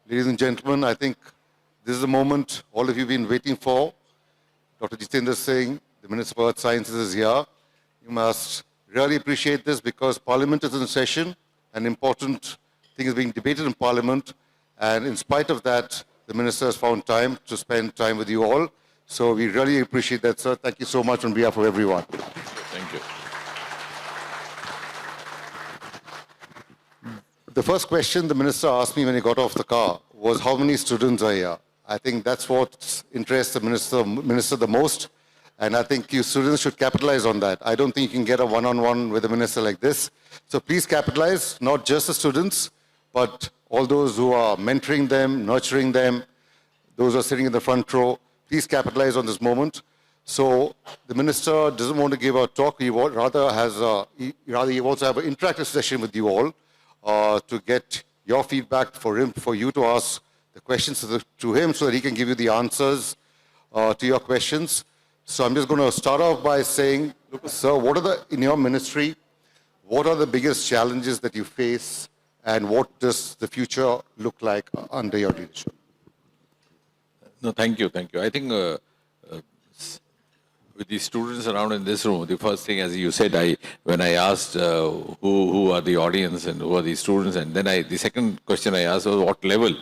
Ladies and gentlemen, I think this is the moment all of you have been waiting for. Dr. Jitendra Singh, the Minister for Earth Sciences, is here. You must really appreciate this because Parliament is in session. An important thing is being debated in Parliament. And in spite of that, the Minister has found time to spend time with you all. So we really appreciate that, sir. Thank you so much on behalf of everyone. Thank you. The first question the Minister asked me when he got off the car was how many students are here. I think that's what interests the Minister the most. And I think you students should capitalize on that. I don't think you can get a one-on-one with a Minister like this. So please capitalize, not just the students, but all those who are mentoring them, nurturing them, those who are sitting in the front row. Please capitalize on this moment. So the Minister doesn't want to give a talk. He rather he wants to have an interactive session with you all to get your feedback for you to ask the questions to him so that he can give you the answers to your questions. So I'm just going to start off by saying, look, sir, in your ministry, what are the biggest challenges that you face and what does the future look like under your leadership? No, thank you. I think with the students around in this room, the first thing, as you said, when I asked who are the audience and who are the students, and then the second question I asked was what level,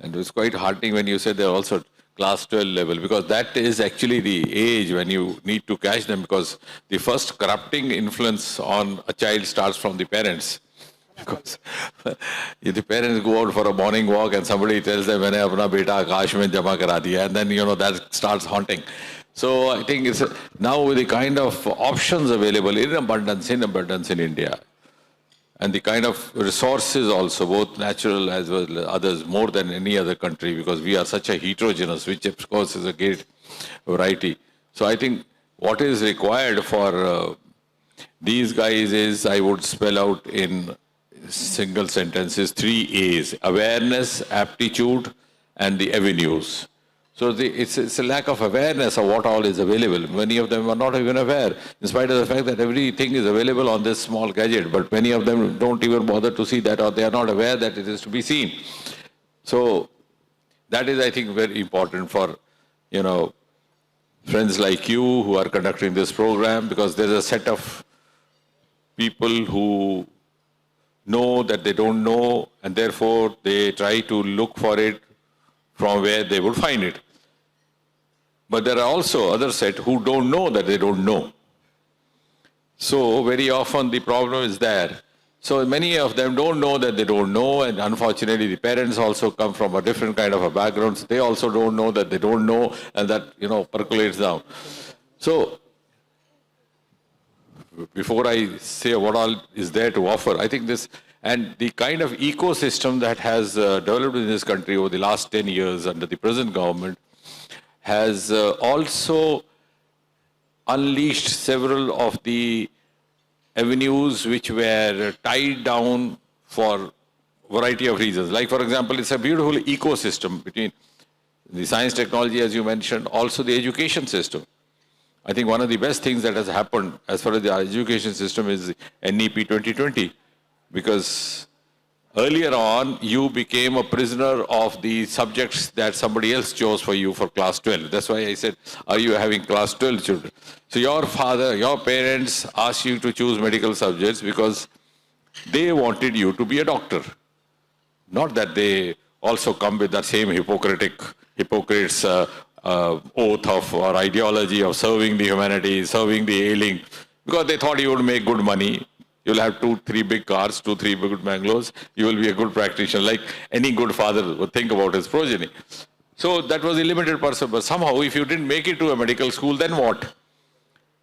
and it was quite heartening when you said they're also class 12 level, because that is actually the age when you need to catch them, because the first corrupting influence on a child starts from the parents. Because if the parents go out for a morning walk and somebody tells them, "Maine apna beta akash mein jama kara diya," and then that starts haunting. So I think it's now with the kind of options available in abundance in India, and the kind of resources also, both natural as well as others, more than any other country, because we are such a heterogeneous, which of course is a great variety. So I think what is required for these guys is, I would spell out in single sentences, 3 A's: awareness, aptitude, and the avenues. So it's a lack of awareness of what all is available. Many of them are not even aware, in spite of the fact that everything is available on this small gadget, but many of them don't even bother to see that, or they are not aware that it is to be seen. So that is, I think, very important for, friends like you who are conducting this program, because there's a set of people who know that they don't know, and therefore they try to look for it from where they would find it. But there are also other set who don't know that they don't know. So very often the problem is there. So many of them don't know that they don't know, and unfortunately the parents also come from a different kind of a background. So they also don't know that they don't know, and that percolates down. So before I say what all is there to offer, I think this, and the kind of ecosystem that has developed in this country over the last 10 years under the present government has also unleashed several of the avenues which were tied down for a variety of reasons. Like, for example, it's a beautiful ecosystem between the science, technology, as you mentioned, also the education system. I think one of the best things that has happened as far as the education system is NEP 2020, because earlier on you became a prisoner of the subjects that somebody else chose for you for class 12. That's why I said, are you having class 12 children? So your parents asked you to choose medical subjects because they wanted you to be a doctor. Not that they also come with that same hypocrites oath of or ideology of serving the humanity, serving the ailing, because they thought you would make good money. You'll have 2-3 big cars, 2-3 big bungalows. You will be a good practitioner, like any good father would think about his progeny. So that was a limited person. But somehow, if you didn't make it to a medical school, then what?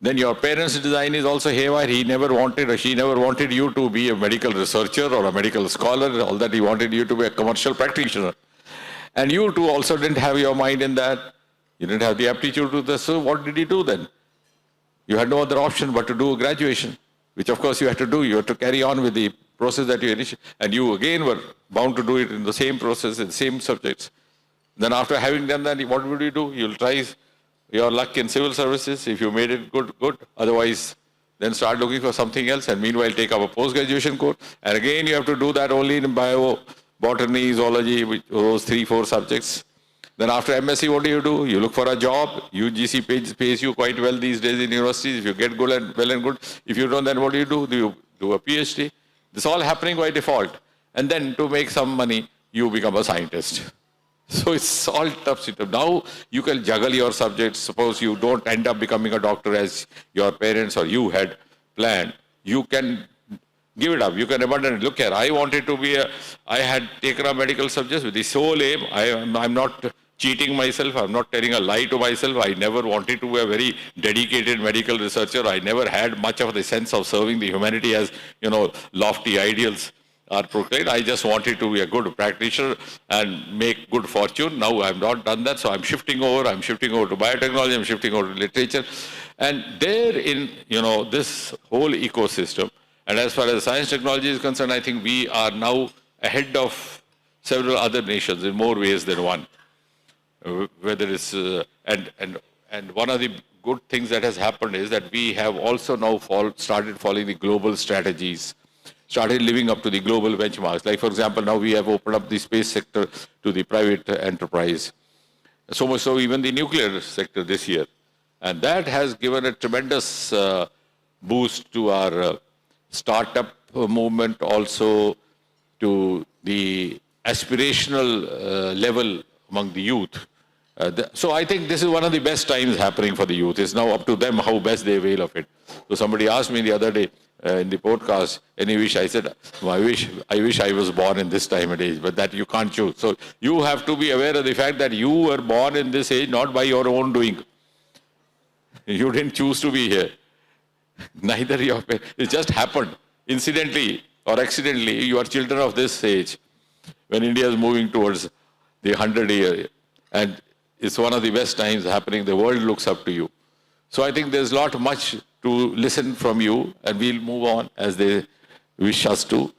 Then your parents' design is also haywire. He never wanted, or she never wanted you to be a medical researcher or a medical scholar. All that he wanted you to be a commercial practitioner. And you too also didn't have your mind in that. You didn't have the aptitude to this. So what did you do then? You had no other option but to do a graduation, which of course you had to do. You had to carry on with the process that you initiated. And you again were bound to do it in the same process, in the same subjects. Then after having done that, what would you do? You'll try your luck in civil services. If you made it good, good. Otherwise, then start looking for something else. And meanwhile, take up a post-graduation course. And again, you have to do that only in botany, zoology, those 3-4 subjects. Then after MSc, what do? You look for a job. UGC pays you quite well these days in universities. If you get good and well and good. If you don't, then what do? Do you do a PhD? This is all happening by default. And then to make some money, you become a scientist. So it's all tough. Now you can juggle your subjects. Suppose you don't end up becoming a doctor as your parents or you had planned. You can give it up. You can abandon it. Look here, I had taken a medical subject with the sole aim. I'm not cheating myself. I'm not telling a lie to myself. I never wanted to be a very dedicated medical researcher. I never had much of the sense of serving the humanity as, lofty ideals are proclaimed. I just wanted to be a good practitioner and make good fortune. Now I've not done that, so I'm shifting over. I'm shifting over to biotechnology. I'm shifting over to literature. And there in, this whole ecosystem, and as far as science technology is concerned, I think we are now ahead of several other nations in more ways than one. Whether it's, and one of the good things that has happened is that we have also now started following the global strategies, started living up to the global benchmarks. Like, for example, now we have opened up the space sector to the private enterprise. So much so even the nuclear sector this year. And that has given a tremendous boost to our startup movement, also to the aspirational level among the youth. So I think this is one of the best times happening for the youth. It's now up to them how best they avail of it. So somebody asked me the other day in the podcast, any wish? I said, I wish I was born in this time and age, but that you can't choose. So you have to be aware of the fact that you were born in this age not by your own doing. You didn't choose to be here. Neither your parents. It just happened. Incidentally or accidentally, you are children of this age. When India is moving towards the 100-year, and it's one of the best times happening. The world looks up to you. So I think there's not much to listen from you, and we'll move on as they wish us to.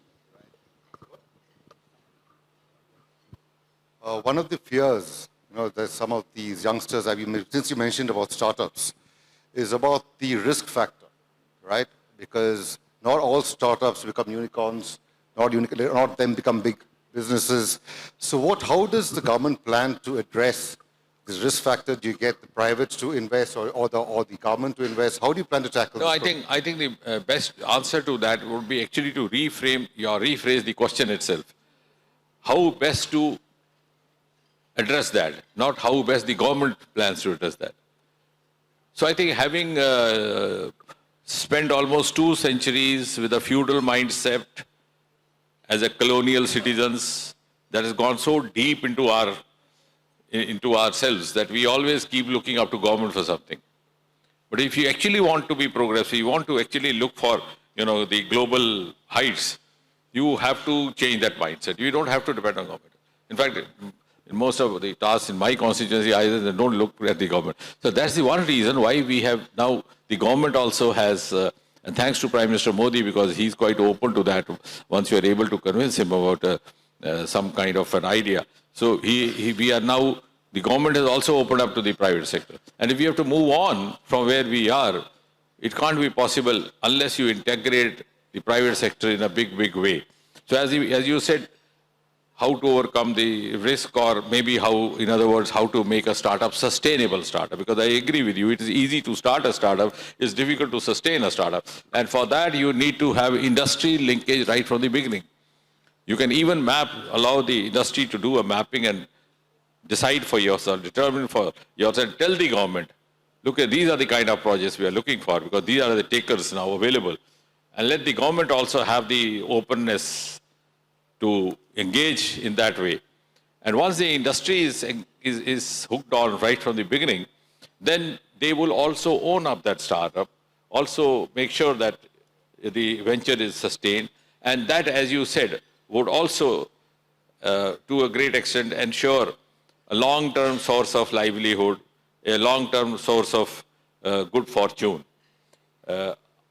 One of the fears, that some of these youngsters, since you mentioned about startups, is about the risk factor, right? Because not all startups become unicorns, not them become big businesses. So how does the government plan to address this risk factor? Do you get the privates to invest or the government to invest? How do you plan to tackle this? No, I think the best answer to that would be actually to rephrase the question itself. How best to address that, not how best the government plans to address that. So I think having spent almost 2 centuries with a feudal mindset as a colonial citizens that has gone so deep into ourselves that we always keep looking up to government for something. But if you actually want to be progressive, you want to actually look for, the global heights, you have to change that mindset. You don't have to depend on government. In fact, in most of the tasks in my constituency, I don't look at the government. So that's the one reason why we have now, the government also has, and thanks to Prime Minister Modi, because he's quite open to that once you are able to convince him about some kind of an idea. So we are now, the government has also opened up to the private sector. And if we have to move on from where we are, it can't be possible unless you integrate the private sector in a big, big way. So as you said, how to overcome the risk, or maybe in other words, how to make a startup sustainable startup. Because I agree with you, it is easy to start a startup, it's difficult to sustain a startup. And for that, you need to have industry linkage right from the beginning. You can even allow the industry to do a mapping and decide for yourself, determine for yourself, tell the government, look, these are the kind of projects we are looking for, because these are the takers now available. And let the government also have the openness to engage in that way. And once the industry is hooked on right from the beginning, then they will also own up that startup, also make sure that the venture is sustained. And that, as you said, would also, to a great extent, ensure a long-term source of livelihood, a long-term source of good fortune.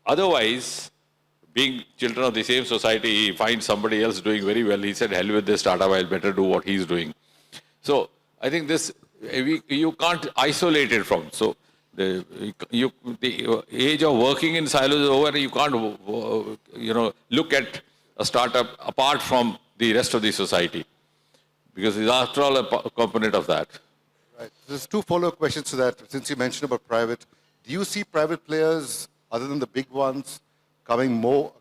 Otherwise, being children of the same society, he finds somebody else doing very well. He said, hell with this startup, I'll better do what he's doing. So I think this, you can't isolate it from. So the age of working in silos is over. You can't, look at a startup apart from the rest of the society. Because it's after all a component of that. Right. There's two follow-up questions to that. Since you mentioned about private, do you see private players, other than the big ones, coming more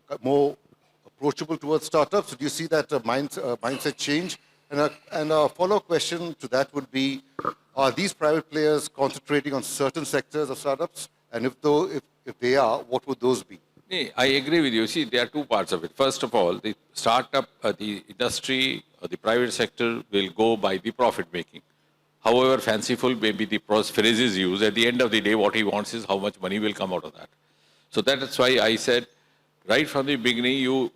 approachable towards startups? Do you see that mindset change? And a follow-up question to that would be, are these private players concentrating on certain sectors of startups? And if they are, what would those be? I agree with you. See, there are two parts of it. First of all, the startup, the industry, the private sector will go by the profit making. However fanciful may be the phrases used, at the end of the day, what he wants is how much money will come out of that. So that's why I said, right from the beginning, you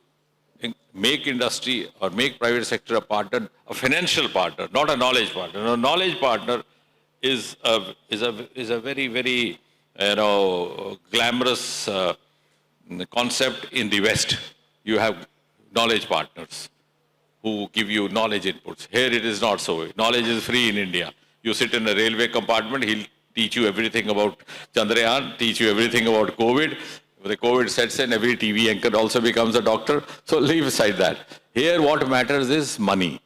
make industry or make private sector a partner, a financial partner, not a knowledge partner. A knowledge partner is a very, very, glamorous concept in the West. You have knowledge partners who give you knowledge inputs. Here it is not so. Knowledge is free in India. You sit in a railway compartment, he'll teach you everything about Chandrayaan, teach you everything about COVID. When the COVID sets in, every TV anchor also becomes a doctor. So leave aside that. Here what matters is money.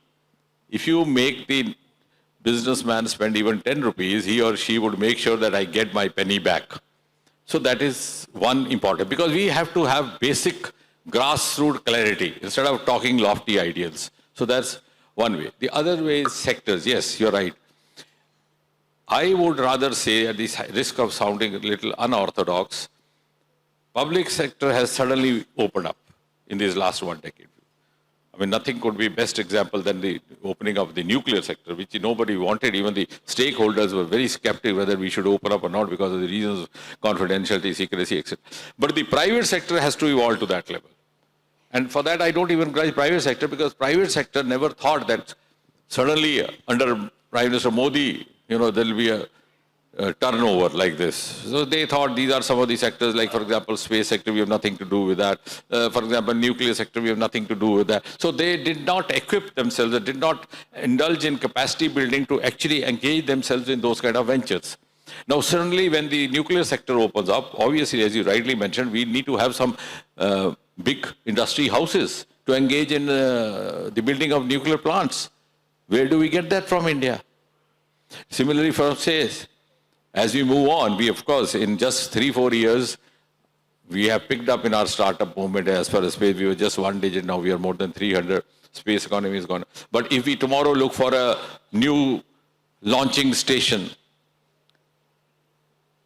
If you make the businessman spend even 10 rupees, he or she would make sure that I get my penny back. So that is one important, because we have to have basic grassroots clarity instead of talking lofty ideals. So that's one way. The other way is sectors. Yes, you're right. I would rather say, at the risk of sounding a little unorthodox, public sector has suddenly opened up in this last 1 decade. I mean, nothing could be best example than the opening of the nuclear sector, which nobody wanted. Even the stakeholders were very skeptical whether we should open up or not because of the reasons of confidentiality, secrecy, etc. But the private sector has to evolve to that level. And for that, I don't even grudge private sector, because private sector never thought that suddenly under Prime Minister Modi, there will be a turnover like this. So they thought these are some of the sectors, like for example, space sector, we have nothing to do with that. For example, nuclear sector, we have nothing to do with that. So they did not equip themselves, they did not indulge in capacity building to actually engage themselves in those kind of ventures. Now, certainly when the nuclear sector opens up, obviously, as you rightly mentioned, we need to have some big industry houses to engage in the building of nuclear plants. Where do we get that from India? Similarly, for space, as we move on, we of course, in just 3-4 years, we have picked up in our startup movement. As far as space, we were just 1 digit, now we are more than 300. Space economy is gone. But if we tomorrow look for a new launching station,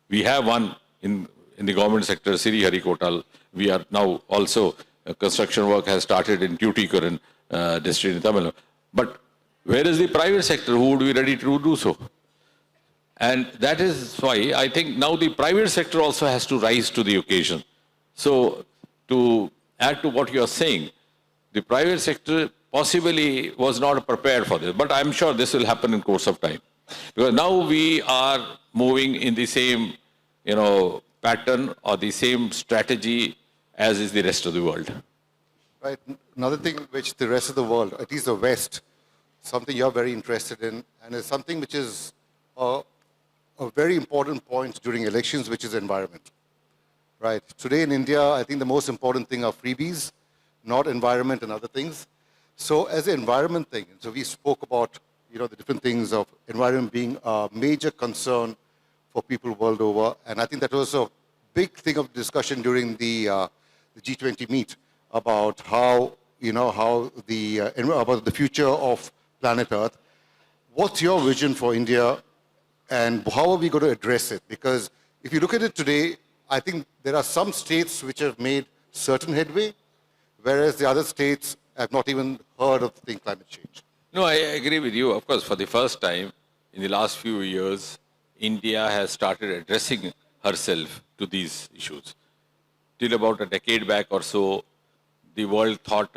we have one in the government sector, Sriharikota. We are now also, construction work has started in Tuticorin district in Tamil Nadu. But where is the private sector who would be ready to do so? And that is why I think now the private sector also has to rise to the occasion. So to add to what you are saying, the private sector possibly was not prepared for this, but I'm sure this will happen in course of time. Because now we are moving in the same, pattern or the same strategy as is the rest of the world. Right. Another thing which the rest of the world, at least the West, something you're very interested in, and is something which is a very important point during elections, which is environment. Right. Today in India, I think the most important thing are freebies, not environment and other things. So as an environment thing, so we spoke about, the different things of environment being a major concern for people world over. And I think that was a big thing of discussion during the G20 meet about how, about the future of planet Earth. What's your vision for India and how are we going to address it? Because if you look at it today, I think there are some states which have made certain headway, whereas the other states have not even heard of the thing climate change. No, I agree with you. Of course, for the first time in the last few years, India has started addressing herself to these issues. Till about a decade back or so, the world thought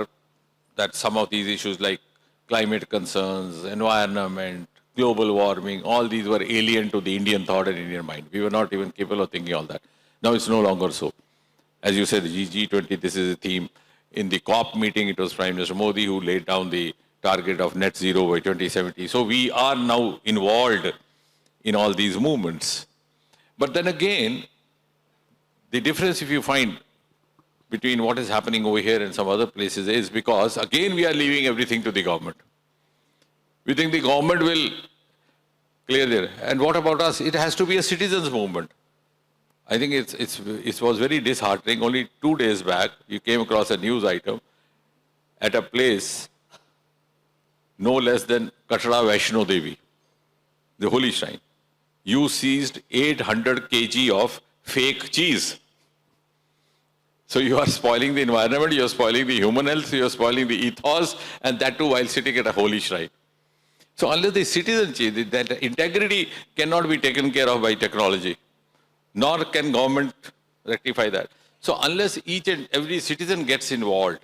that some of these issues like climate concerns, environment, global warming, all these were alien to the Indian thought and Indian mind. We were not even capable of thinking all that. Now it's no longer so. As you said, the G20, this is a theme. In the COP meeting, it was Prime Minister Modi who laid down the target of net zero by 2070. So we are now involved in all these movements. But then again, the difference, if you find, between what is happening over here and some other places is because, again, we are leaving everything to the government. We think the government will clear there. And what about us? It has to be a citizens' movement. I think it was very disheartening. Only 2 days back, you came across a news item at a place no less than Katra Vaishno Devi, the holy shrine. You seized 800 kg of fake cheese. So you are spoiling the environment, you are spoiling the human health, you are spoiling the ethos, and that too while sitting at a holy shrine. So unless the citizenship, that integrity cannot be taken care of by technology, nor can government rectify that. So unless each and every citizen gets involved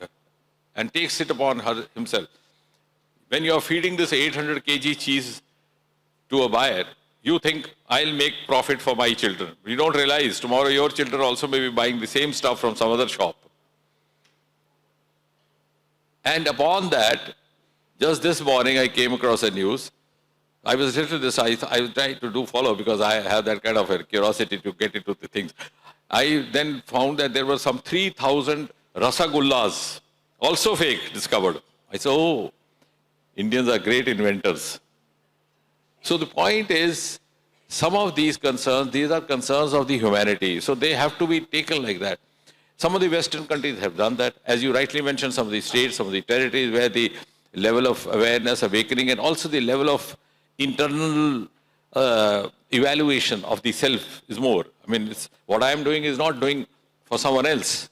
and takes it upon himself, when you are feeding this 800 kg cheese to a buyer, you think, I'll make profit for my children. You don't realize tomorrow your children also may be buying the same stuff from some other shop. And upon that, just this morning I came across a news. I was little this, I was trying to do follow because I have that kind of a curiosity to get into the things. I then found that there were some 3,000 rasagullas, also fake, discovered. I said, oh, Indians are great inventors. So the point is, some of these concerns, these are concerns of the humanity. So they have to be taken like that. Some of the Western countries have done that. As you rightly mentioned, some of the states, some of the territories where the level of awareness, awakening, and also the level of internal evaluation of the self is more. I mean, what I am doing is not doing for someone else.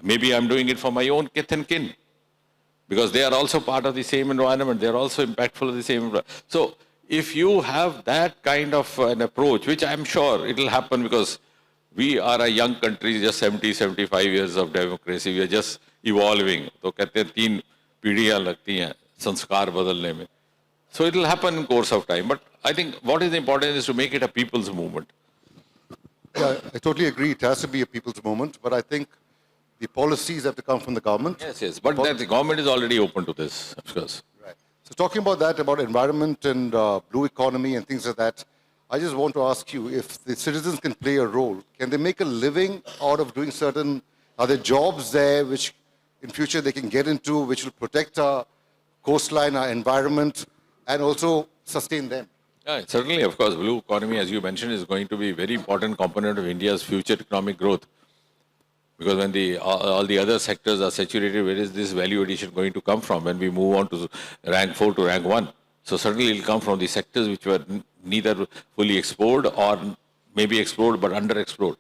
Maybe I'm doing it for my own kith and kin, because they are also part of the same environment. They are also impactful of the same environment. So if you have that kind of an approach, which I'm sure it will happen because we are a young country, just 70, 75 years of democracy. We are just evolving. तो कहते हैं 3 पीढ़ियां लगती हैं संस्कार बदलने में. So it will happen in course of time. But I think what is important is to make it a people's movement. Yeah, I totally agree. It has to be a people's movement, but I think the policies have to come from the government. Yes, yes. But the government is already open to this, of course. Right. So talking about that, about environment and blue economy and things like that, I just want to ask you, if the citizens can play a role, can they make a living out of doing certain, are there jobs there which in future they can get into, which will protect our coastline, our environment, and also sustain them? Yeah, certainly, of course, blue economy, as you mentioned, is going to be a very important component of India's future economic growth. Because when all the other sectors are saturated, where is this value addition going to come from when we move on to rank 4 to rank 1? So certainly it will come from the sectors which were neither fully explored or maybe explored but underexplored.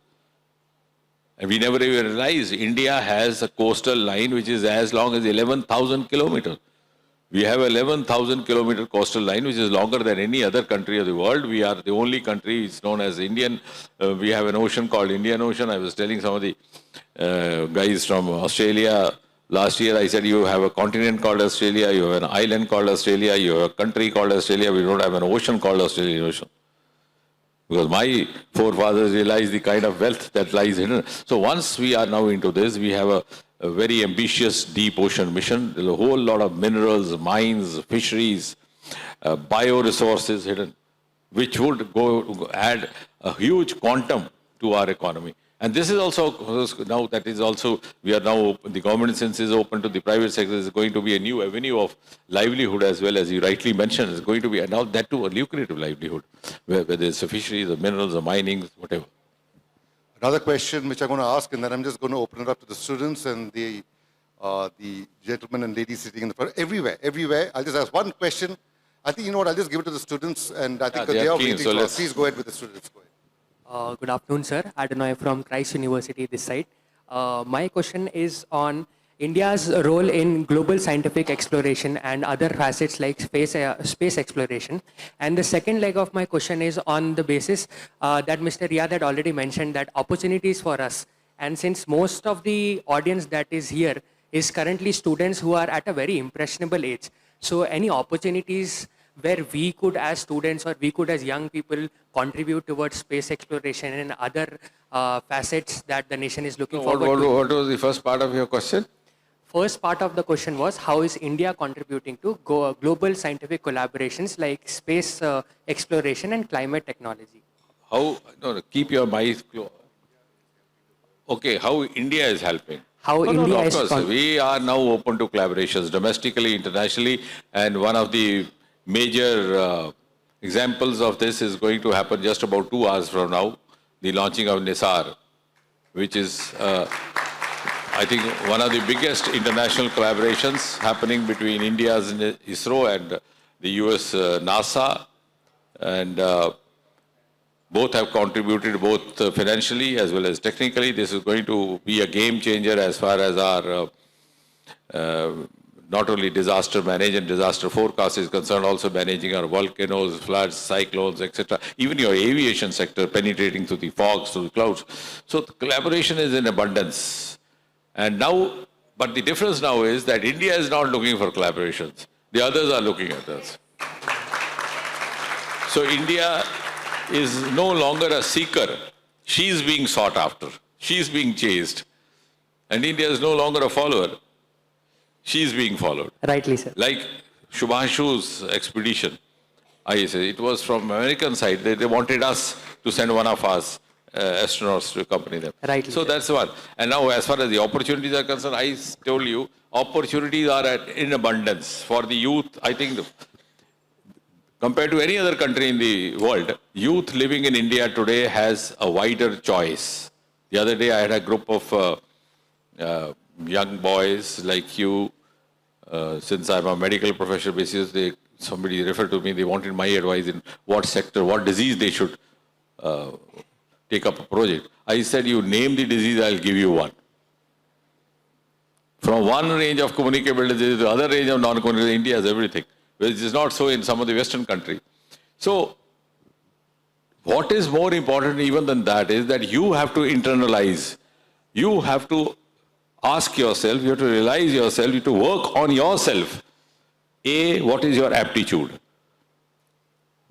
And we never even realized India has a coastal line which is as long as 11,000 kilometers. We have 11,000 kilometer coastal line, which is longer than any other country of the world. We are the only country, it's known as Indian. We have an ocean called Indian Ocean. I was telling some of the guys from Australia last year, I said, you have a continent called Australia, you have an island called Australia, you have a country called Australia, we don't have an ocean called Australian Ocean. Because my forefathers realized the kind of wealth that lies hidden. So once we are now into this, we have a very ambitious deep ocean mission. There's a whole lot of minerals, mines, fisheries, bioresources hidden, which would go add a huge quantum to our economy. And this is also, now that is also, we are now, the government since is open to the private sector, is going to be a new avenue of livelihood as well, as you rightly mentioned. It's going to be, now that too, a lucrative livelihood, where there's the fisheries, the minerals, the mining, whatever. Another question which I'm going to ask, and then I'm just going to open it up to the students and the gentlemen and ladies sitting in the front, everywhere. I'll just ask one question. I think, you know what, I'll just give it to the students, and I think they are waiting for us. Please go ahead with the students. Go ahead. Good afternoon, sir. Adonai from Christ University this side. My question is on India's role in global scientific exploration and other facets like space exploration. And the second leg of my question is on the basis that Mr. Riyad had already mentioned that opportunities for us. And since most of the audience that is here is currently students who are at a very impressionable age, so any opportunities where we could as students or we could as young people contribute towards space exploration and other facets that the nation is looking forward to. What was the first part of your question? First part of the question was, how is India contributing to global scientific collaborations like space exploration and climate technology? How, no, keep your mic close. Okay, how India is helping? How No, India of is course. We are now open to collaborations domestically, internationally, and one of the major examples of this is going to happen just about 2 hours from now, the launching of NISAR, which is, I think, one of the biggest international collaborations happening between India's ISRO and the US NASA, and both have contributed both financially as well as technically. This is going to be a game changer as far as our not only disaster management, disaster forecast is concerned, also managing our volcanoes, floods, cyclones, etc. Even your aviation sector penetrating through the fogs, through the clouds. So the collaboration is in abundance. And now, but the difference now is that India is not looking for collaborations. The others are looking at us. So India is no longer a seeker. She is being sought after. She is being chased. And India is no longer a follower. She is being followed. Rightly, sir. Like Shubhanshu's expedition, I say, it was from American side. They wanted us to send one of us astronauts to accompany them. Rightly, so sir. that's one. And now as far as the opportunities are concerned, I told you, opportunities are in abundance. For the youth, I think, compared to any other country in the world, youth living in India today has a wider choice. The other day I had a group of young boys like you. Since I'm a medical professional basis, somebody referred to me, they wanted my advice in what sector, what disease they should take up a project. I said, you name the disease, I'll give you one. From one range of communicable disease to the other range of non-communicable, India has everything, which is not so in some of the Western countries. So, what is more important even than that is that you have to internalize. You have to ask yourself, you have to realize yourself, you have to work on yourself. A, what is your aptitude?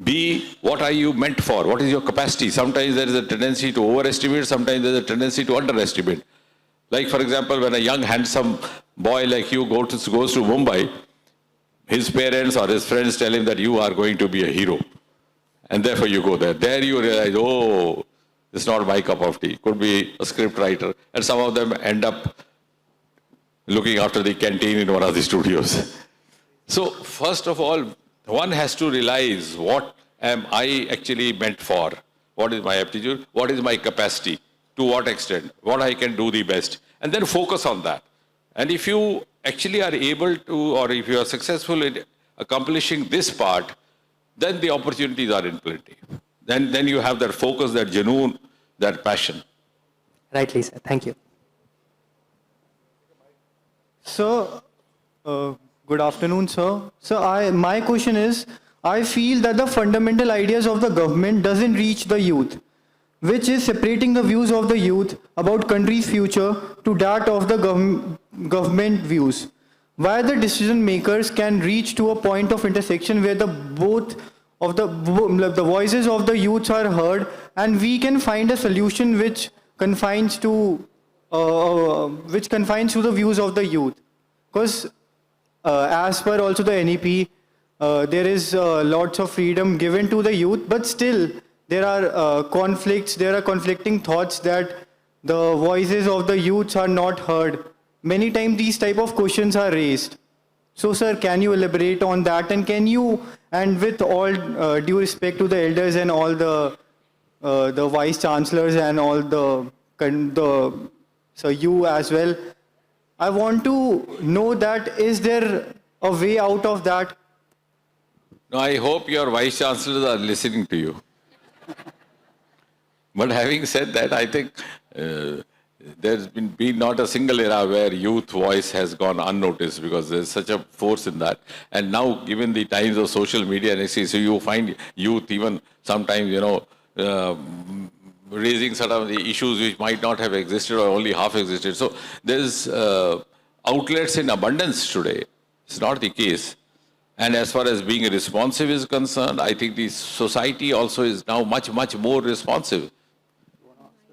B, what are you meant for? What is your capacity? Sometimes there is a tendency to overestimate, sometimes there is a tendency to underestimate. Like, for example, when a young, handsome boy like you goes to Mumbai, his parents or his friends tell him that you are going to be a hero. And therefore you go there. There you realize, oh, it's not my cup of tea. Could be a script writer. And some of them end up looking after the canteen in one of the studios. So, first of all, one has to realize what am I actually meant for? What is my aptitude? What is my capacity? To what extent? What I can do the best? And then focus on that. And if you actually are able to, or if you are successful in accomplishing this part, then the opportunities are in plenty. Then you have that focus, that genoon, that passion. Rightly, sir. Thank you. Sir, good afternoon, sir. Sir, my question is, I feel that the fundamental ideas of the government doesn't reach the youth, which is separating the views of the youth about country's future to that of the government views. Why the decision makers can reach to a point of intersection where the voices of the youths are heard, and we can find a solution which confines to the views of the youth. Because as per also the NEP, there is lots of freedom given to the youth, but still there are conflicts, there are conflicting thoughts that the voices of the youths are not heard. Many times these type of questions are raised. So sir, can you elaborate on that, and can you, and with all due respect to the elders and all the vice chancellors and all so you as well, I want to know that is there a way out of that? No, I hope your vice chancellors are listening to you. But having said that, I think there's been not a single era where youth voice has gone unnoticed, because there's such a force in that. And now, given the times of social media, and so you find youth even sometimes, raising sort of the issues which might not have existed or only half existed. So there's outlets in abundance today. It's not the case. And as far as being responsive is concerned, I think the society also is now much, much more responsive.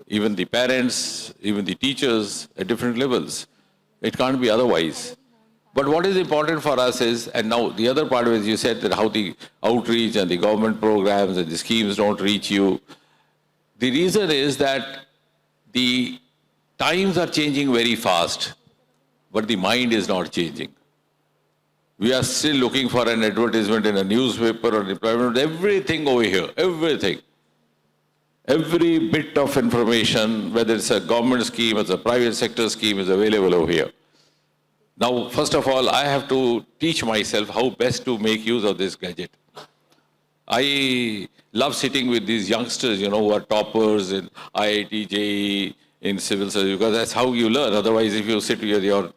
Even the parents, even the teachers at different levels. It can't be otherwise. But what is important for us is, and now the other part of it, you said that how the outreach and the government programs and the schemes don't reach you. The reason is that the times are changing very fast, but the mind is not changing. We are still looking for an advertisement in a newspaper or employment, everything over here, everything. Every bit of information, whether it's a government scheme or it's a private sector scheme, is available over here. Now, first of all, I have to teach myself how best to make use of this gadget. I love sitting with these youngsters, who are toppers in IIT, JEE, in civil service, because that's how you learn. Otherwise, if you sit with your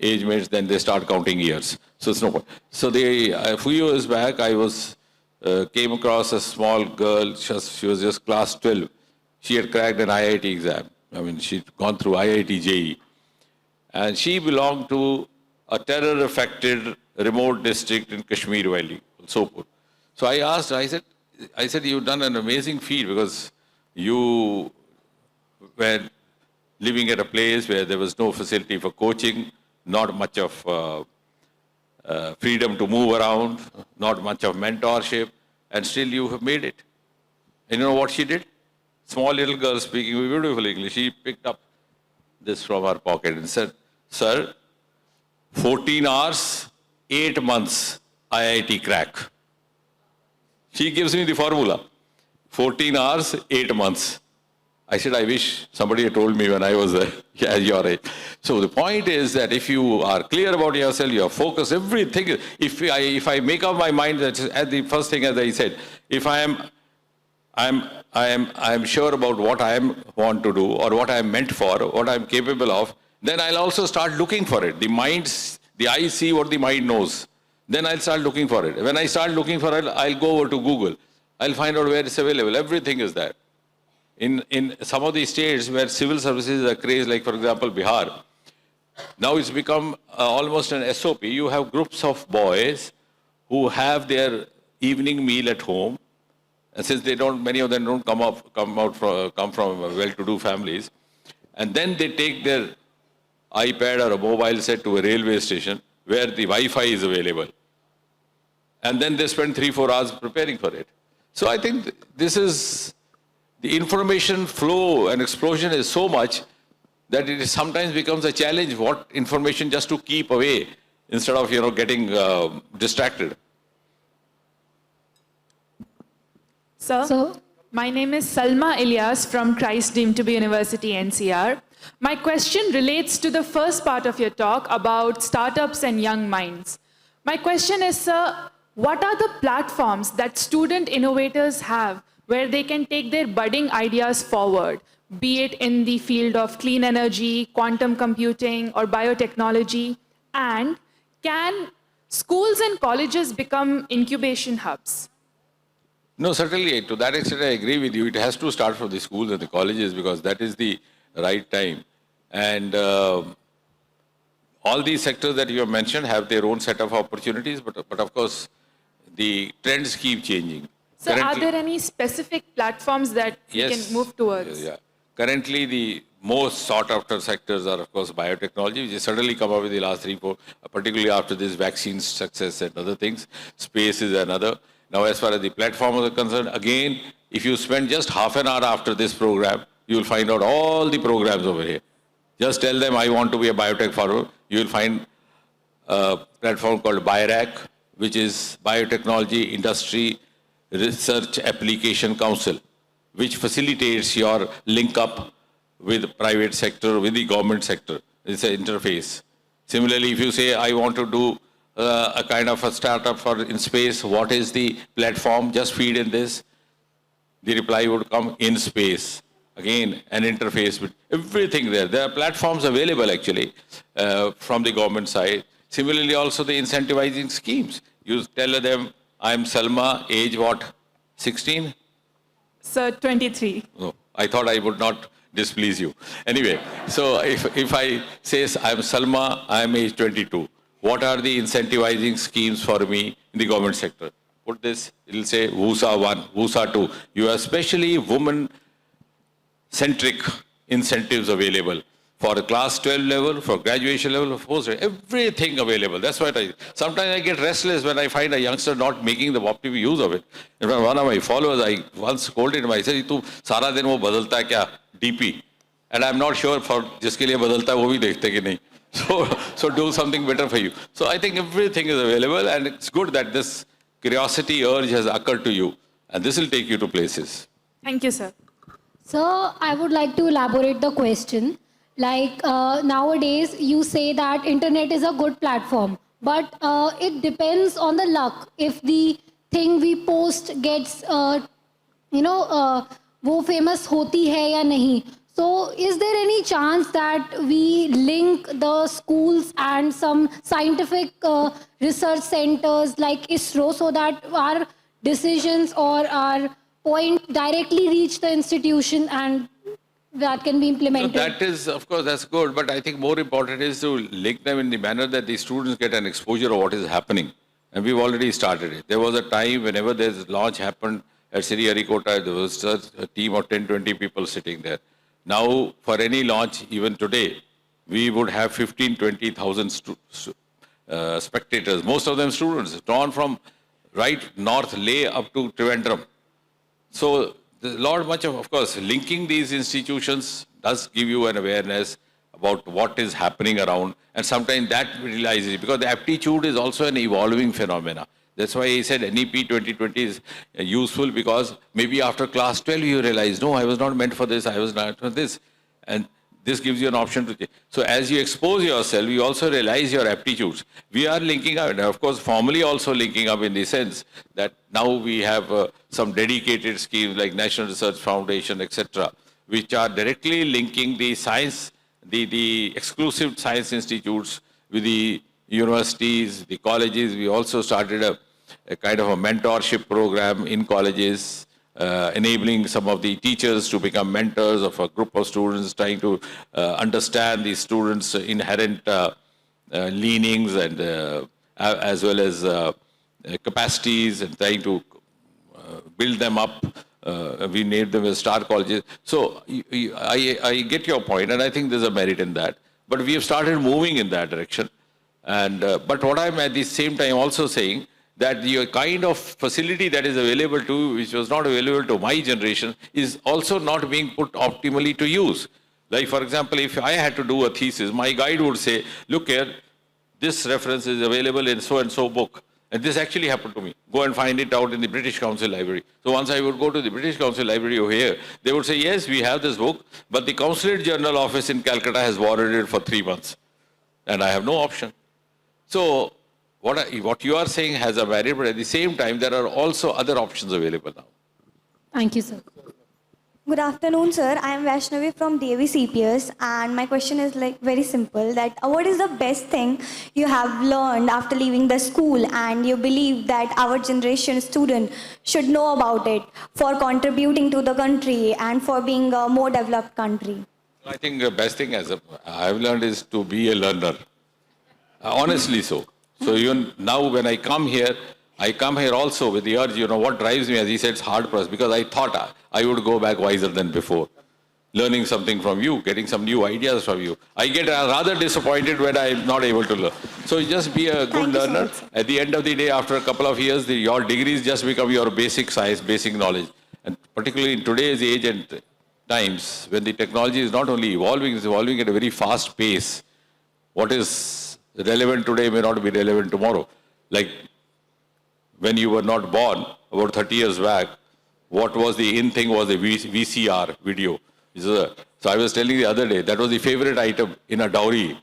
age mates, then they start counting years. So it's no point. So a few years back, I came across a small girl. She was just class 12. She had cracked an IIT exam. I mean, she'd gone through IIT, JEE. And she belonged to a terror-affected remote district in Kashmir Valley, Sopur. So I asked her, I said, you've done an amazing feat because you were living at a place where there was no facility for coaching, not much of freedom to move around, not much of mentorship, and still you have made it. And you know what she did? Small little girl speaking beautiful English. She picked up this from her pocket and said, sir, 14 hours, 8 months, IIT crack. She gives me the formula. 14 hours, 8 months. I said, I wish somebody had told me when I was at your age. So the point is that if you are clear about yourself, you are focused, everything. If I make up my mind, that's the first thing, as I said, if I am sure about what I want to do or what I am meant for, what I am capable of, then I'll also start looking for it. The eye see what the mind knows. Then I'll start looking for it. When I start looking for it, I'll go over to Google. I'll find out where it's available. Everything is there. In some of the states where civil services are crazed, like for example, Bihar, now it's become almost an SOP. You have groups of boys who have their evening meal at home. And since many of them don't come from well-to-do families, and then they take their iPad or a mobile set to a railway station where the Wi-Fi is available. And then they spend 3-4 hours preparing for it. So I think the information flow and explosion is so much that it sometimes becomes a challenge, what information just to keep away instead of, getting distracted. Sir, my name is Salma Ilyas from Christ Deemed to be University, NCR. My question relates to the first part of your talk about startups and young minds. My question is, sir, what are the platforms that student innovators have where they can take their budding ideas forward, be it in the field of clean energy, quantum computing, or biotechnology? And can schools and colleges become incubation hubs? No, certainly, to that extent, I agree with you. It has to start from the schools and the colleges because that is the right time. And all these sectors that you have mentioned have their own set of opportunities, but of course, the trends keep changing. So are there any specific platforms that we can move towards? Yeah. Currently, the most sought-after sectors are, of course, biotechnology, which has suddenly come up in the last 3-4, particularly after this vaccine success and other things. Space is another. Now, as far as the platforms are concerned, again, if you spend just half an hour after this program, you will find out all the programs over here. Just tell them, I want to be a biotech farmer. You will find a platform called BIRAC, which is Biotechnology Industry Research Application Council, which facilitates your link up with the private sector, with the government sector. It's an interface. Similarly, if you say, I want to do a kind of a startup in space, what is the platform? Just feed in this. The reply would come in space. Again, an interface with everything there. There are platforms available actually from the government side. Similarly, also the incentivizing schemes. You tell them, I'm Salma, age what? 16? Sir, 23. No, I thought I would not displease you. Anyway, so if I say I'm Salma, I'm age 22. What are the incentivizing schemes for me in the government sector? Put this, it'll say WUSA 1, WUSA 2. You have especially women-centric incentives available for a class 12 level, for graduation level, for post, everything available. That's what sometimes I get restless when I find a youngster not making the optimal use of it. In fact, one of my followers, I once scolded him, I said, "Tu sara din wo badalta hai kya? DP. And I'm not sure for जिसके लिए बदलता है वो भी देखते कि नहीं. So do something better for you. So I think everything is available, and it's good that this curiosity urge has occurred to you, and this will take you to places. Thank you, sir. So I would like to elaborate the question. Like nowadays, you say that internet is a good platform, but it depends on the luck. If the thing we post gets, वो famous होती है या नहीं. So is there any chance that we link the schools and some scientific research centers like ISRO so that our decisions or our point directly reach the institution and that can be So implemented? that is, of course, that's good, but I think more important is to link them in the manner that the students get an exposure of what is happening. And we've already started it. There was a time whenever this launch happened at Sri Harikota, there was just a team of 10, 20 people sitting there. Now, for any launch, even today, we would have 15, 20,000 spectators, most of them students, drawn from right north Leh up to Trivandrum. So, there's a lot much of course, linking these institutions does give you an awareness about what is happening around, and sometimes that realizes, because the aptitude is also an evolving phenomena. That's why he said NEP 2020 is useful, because maybe after class 12 you realize, no, I was not meant for this, I was not for this. And this gives you an option to change. So as you expose yourself, you also realize your aptitudes. We are linking up, and of course formally also linking up in the sense that now we have some dedicated schemes like National Research Foundation, etc., which are directly linking the science, the exclusive science institutes with the universities, the colleges. We also started a kind of a mentorship program in colleges, enabling some of the teachers to become mentors of a group of students, trying to understand the students' inherent leanings and as well as capacities, and trying to build them up. We named them as star colleges. So I get your point, and I think there's a merit in that. But we have started moving in that direction. And but what I'm at the same time also saying, that the kind of facility that is available to, which was not available to my generation, is also not being put optimally to use. Like, for example, if I had to do a thesis, my guide would say, look here, this reference is available in so-and-so book. And this actually happened to me. Go and find it out in the British Council Library. So once I would go to the British Council Library over here, they would say, yes, we have this book, but the Consulate General Office in Calcutta has borrowed it for 3 months. And I have no option. So what you are saying has a merit, but at the same time, there are also other options available now. Thank you, sir. Good afternoon, sir. I am Vaishnavi from DAV CPS, and my question is very simple, that what is the best thing you have learned after leaving the school and you believe that our generation student should know about it for contributing to the country and for being a more developed country? I think the best thing I've learned is to be a learner. Honestly so. So even now when I come here also with the urge, what drives me, as he said, it's hard pressed, because I thought I would go back wiser than before. Learning something from you, getting some new ideas from you. I get rather disappointed when I'm not able to learn. So just be a good learner. At the end of the day, after a couple of years, your degrees just become your basic science, basic knowledge. And particularly in today's age and times, when the technology is not only evolving, it's evolving at a very fast pace. What is relevant today may not be relevant tomorrow. Like when you were not born, about 30 years back, what was the in thing was a VCR video. So I was telling the other day, that was the favorite item in a dowry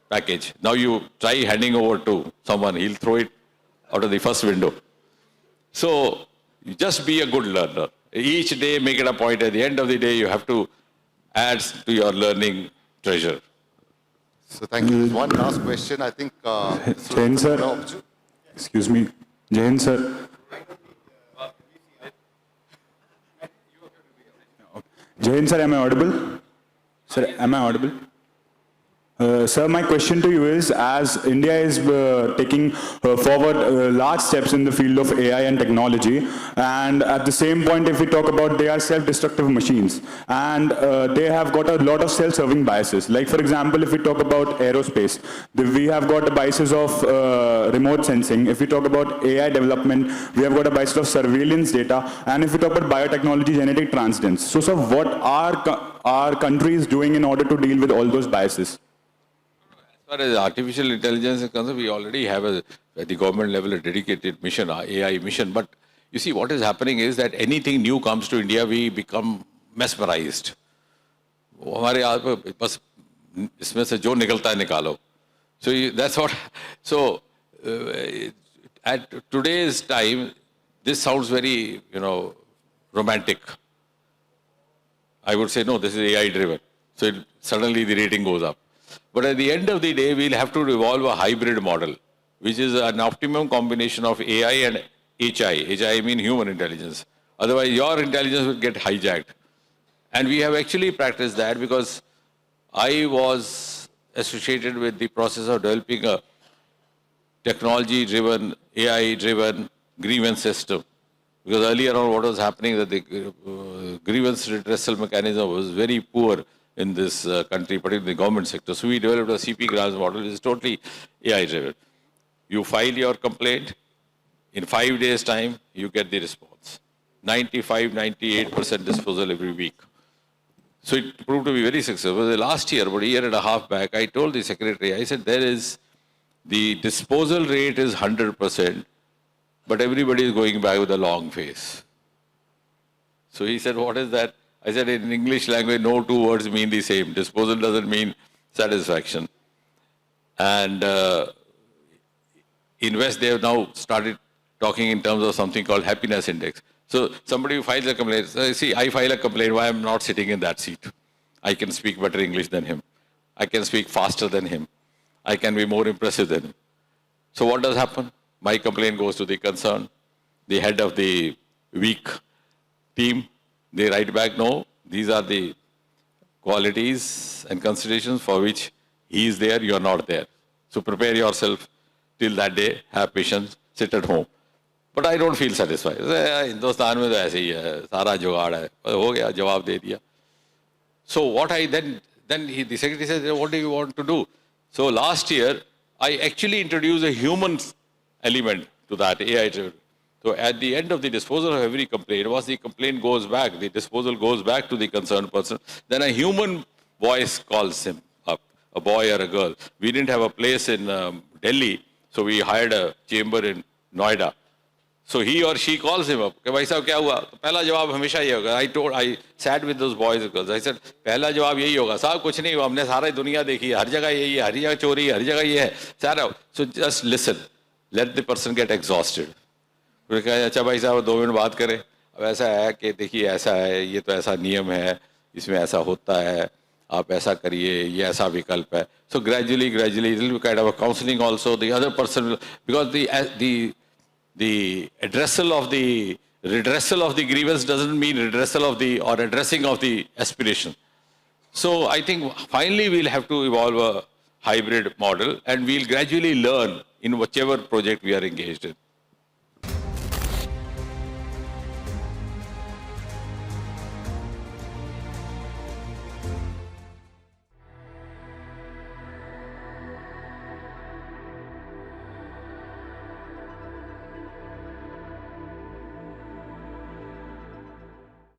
package. Now you try handing over to someone, he'll throw it out of the first window. So you just be a good learner. Each day make it a point. At the end of the day, you have to add to your learning treasure. So thank you. One last question, I think. Jain sir. Excuse me. Jain sir. Jain sir, am I audible? Sir, am I audible? Sir, my question to you is, as India is taking forward large steps in the field of AI and technology, and at the same point, if we talk about they are self-destructive machines, and they have got a lot of self-serving biases. Like, for example, if we talk about aerospace, we have got the biases of remote sensing. If we talk about AI development, we have got a bias of surveillance data. And if we talk about biotechnology, genetic transdence. So, sir, what are our countries doing in order to deal with all those biases? As far as artificial intelligence is concerned, we already have at the government level a dedicated mission, AI mission. But you see, what is happening is that anything new comes to India, we become mesmerized. हमारे यहाँ पे बस इसमें से जो निकलता है निकालो. So that's what. So at today's time, this sounds very romantic. I would say no, this is AI driven. So suddenly the rating goes up. But at the end of the day, we'll have to evolve a hybrid model, which is an optimum combination of AI and HI. HI mean human intelligence. Otherwise, your intelligence will get hijacked. And we have actually practiced that because I was associated with the process of developing a technology-driven, AI-driven grievance system. Because earlier on, what was happening that the grievance redressal mechanism was very poor in this country, particularly the government sector. So we developed a CP grants model, which is totally AI-driven. You file your complaint, in 5 days' time, you get the response. 95-98% disposal every week. So it proved to be very successful. The last year, about a year and a half back, I told the secretary, I said, the disposal rate is 100%, but everybody is going back with a long face. So he said, what is that? I said, in English language, no two words mean the same. Disposal doesn't mean satisfaction. And in West, they have now started talking in terms of something called happiness index. So somebody who files a complaint, see, I file a complaint, why I'm not sitting in that seat? I can speak better English than him. I can speak faster than him. I can be more impressive than him. So what does happen? My complaint goes to the concerned, the head of the weak team. They write back, no, these are the qualities and considerations for which he is there, you are not there. So prepare yourself till that day, have patience, sit at home. But I don't feel satisfied. Hindustan mein to aise hi hai, sara jugaad hai. Ho gaya, jawab de diya. So what I the secretary says, what do you want to do? So last year, I actually introduced a human element to that AI driven. So at the end of the disposal of every complaint, once the complaint goes back, the disposal goes back to the concerned person, then a human voice calls him up, a boy or a girl. We didn't have a place in Delhi, so we hired a chamber in Noida. So he or she calls him up. Bhai sahab, kya hua? Pehla jawab hamesha ye hoga. I sat with those boys and girls. I said, pehla jawab yahi hoga. Sahab, kuch nahi hua. Humne sara duniya dekhi hai. Har jagah yahi hai. Har jagah chori hai. Har jagah ye hai. Sara. So just listen. Let the person get exhausted. फिर कहा अच्छा भाई साहब 2 minute बात करें अब ऐसा है कि देखिए ऐसा है ये तो ऐसा नियम है इसमें ऐसा होता है आप ऐसा करिए ये ऐसा विकल्प है so gradually it will be kind of a counseling also the other person will, because the redressal of the grievance doesn't mean redressal of the or addressing of the aspiration. So I think finally we'll have to evolve a hybrid model and we'll gradually learn in whichever project we are engaged in.